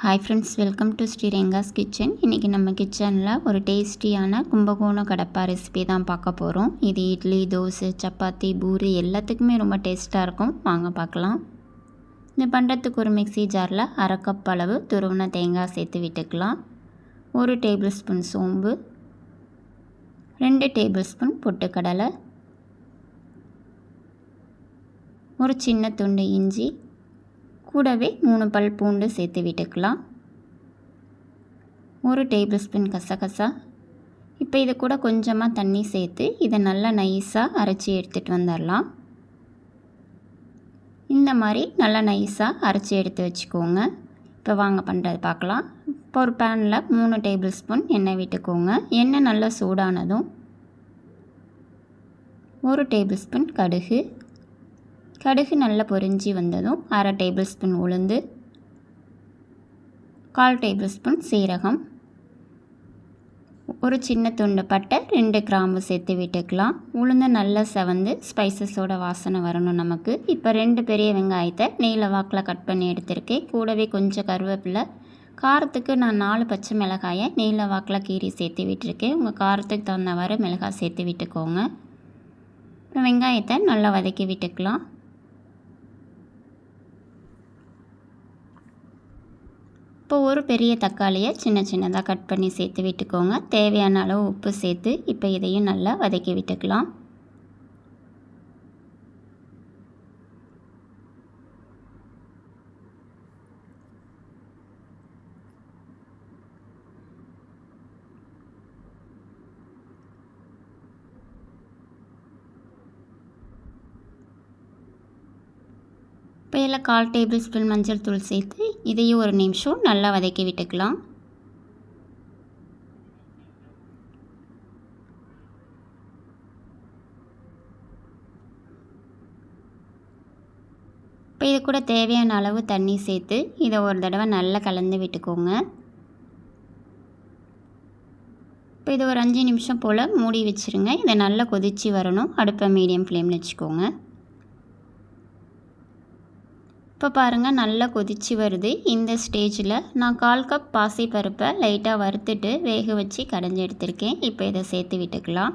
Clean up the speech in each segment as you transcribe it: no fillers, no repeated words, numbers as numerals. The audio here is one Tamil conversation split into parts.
Hi friends, welcome to Sri Renga's kitchen. இன்றைக்கி நம்ம கிச்சனில் ஒரு டேஸ்டியான கும்பகோணம் கடப்பா ரெசிபி தான் பார்க்க போகிறோம். இது இட்லி, தோசை, சப்பாத்தி, பூரி எல்லாத்துக்குமே ரொம்ப டேஸ்ட்டாக இருக்கும். வாங்க பார்க்கலாம். இது பண்ணுறதுக்கு ஒரு மிக்ஸி ஜாரில் 1/2 கப் அளவு துருவின தேங்காய் சேர்த்து விட்டுக்கலாம். 1 டேபிள் ஸ்பூன் சோம்பு, 2 டேபிள் ஸ்பூன் பொட்டுக்கடலை, ஒரு சின்ன துண்டு இஞ்சி, கூடவே 3 பல் பூண்டு சேர்த்து விட்டுக்கலாம். 1 டேபிள் ஸ்பூன் கசகசா. இப்போ இது கூட கொஞ்சமாக தண்ணி சேர்த்து இதை நல்லா நைஸாக அரைச்சி எடுத்துகிட்டு வந்துடலாம். இந்த மாதிரி நல்லா நைஸாக அரைச்சி எடுத்து வச்சுக்கோங்க. இப்போ வாங்க பண்ணுறது பார்க்கலாம். இப்போ ஒரு பேனில் 3 டேபிள் ஸ்பூன் எண்ணெய் விட்டுக்கோங்க. எண்ணெய் நல்லா சூடானதும் 1 டேபிள் ஸ்பூன் கடுகு நல்லா பொரிஞ்சு வந்ததும் 1/2 டேபிள் ஸ்பூன் உளுந்து, 1/4 டேபிள் ஸ்பூன் சீரகம், ஒரு சின்ன துண்டு பட்டை, 2 கிராம்பு சேர்த்து விட்டுக்கலாம். உளுந்து நல்லா செவந்து ஸ்பைசஸோட வாசனை வரணும் நமக்கு. இப்போ 2 பெரிய வெங்காயத்தை நீல வாக்கில் கட் பண்ணி எடுத்திருக்கேன். கூடவே கொஞ்சம் கருவேப்பிலை. காரத்துக்கு நான் 4 பச்சை மிளகாயை நீல வாக்கில் கீரி சேர்த்து விட்டுருக்கேன். உங்கள் காரத்துக்கு தகுந்தவாறு மிளகாய் சேர்த்து விட்டுக்கோங்க. இப்போ வெங்காயத்தை நல்லா வதக்கி விட்டுக்கலாம். இப்போ ஒரு பெரிய தக்காளியை சின்ன சின்னதாக கட் பண்ணி சேர்த்து விட்டுக்கோங்க. தேவையான அளவு உப்பு சேர்த்து இப்போ இதையும் நல்லா வதக்கி விட்டுக்கலாம். இப்போ இதில் 1/4 டேபிள் ஸ்பூன் மஞ்சள் தூள் சேர்த்து இதையும் ஒரு நிமிஷம் நல்லா வதக்கி விட்டுக்கலாம். இப்போ இது கூட தேவையான அளவு தண்ணி சேர்த்து இதை ஒரு தடவை நல்லா கலந்து விட்டுக்கோங்க. இப்போ இது ஒரு 5 நிமிஷம் போல் மூடி வச்சுருங்க. இதை நல்லா கொதித்து வரணும். அடுப்பை மீடியம் ஃப்ளேமில் வச்சுக்கோங்க. இப்போ பாருங்கள், நல்லா கொதித்து வருது. இந்த ஸ்டேஜில் நான் 1/4 கப் பாசிப்பருப்பை லைட்டாக வறுத்துட்டு வேக வச்சு கடைஞ்சி எடுத்திருக்கேன். இப்போ இதை சேர்த்து விட்டுக்கலாம்.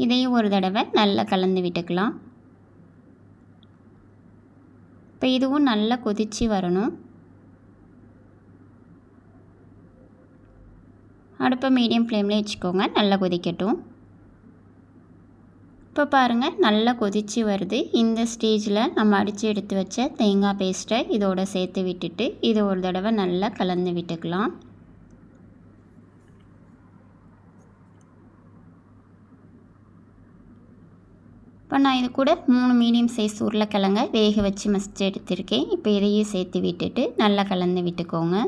இதையும் ஒரு தடவை நல்லா கலந்து விட்டுக்கலாம். இப்போ இதுவும் நல்லா கொதித்து வரணும். அடுப்பை மீடியம் ஃப்ளேமில் வச்சுக்கோங்க. நல்லா கொதிக்கட்டும். இப்போ பாருங்கள், நல்லா கொதித்து வருது. இந்த ஸ்டேஜில் நம்ம அடித்து எடுத்து வச்ச தேங்காய் பேஸ்ட்டை இதோட சேர்த்து விட்டுட்டு இதை ஒரு தடவை நல்லா கலந்து விட்டுக்கலாம். இப்போ நான் இது கூட 3 மீடியம் சைஸ் உருளைக்கிழங்க வேக வச்சு மசிச்சு எடுத்திருக்கேன். இப்போ இதையும் சேர்த்து விட்டுட்டு நல்லா கலந்து விட்டுக்கோங்க.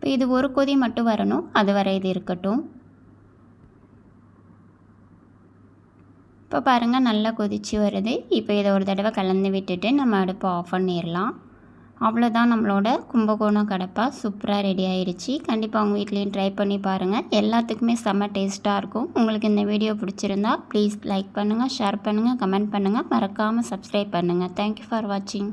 இப்போ இது ஒரு கொதி மட்டும் வரணும். அது வரை இது இருக்கட்டும். இப்போ பாருங்கள், நல்லா கொதித்து வருது. இப்போ இதை ஒரு தடவை கலந்து விட்டுட்டு நம்ம அடுப்பை ஆஃப் பண்ணிடலாம். அவ்வளோதான், நம்மளோட கும்பகோணம் கடப்பா சூப்பராக ரெடி ஆயிடுச்சு. கண்டிப்பாக உங்கள் வீட்லேயும் ட்ரை பண்ணி பாருங்கள். எல்லாத்துக்குமே செம்ம டேஸ்ட்டாக இருக்கும். உங்களுக்கு இந்த வீடியோ பிடிச்சிருந்தா ப்ளீஸ் லைக் பண்ணுங்கள், ஷேர் பண்ணுங்கள், கமெண்ட் பண்ணுங்கள். மறக்காமல் சப்ஸ்கிரைப் பண்ணுங்கள். தேங்க்யூ ஃபார் வாட்சிங்.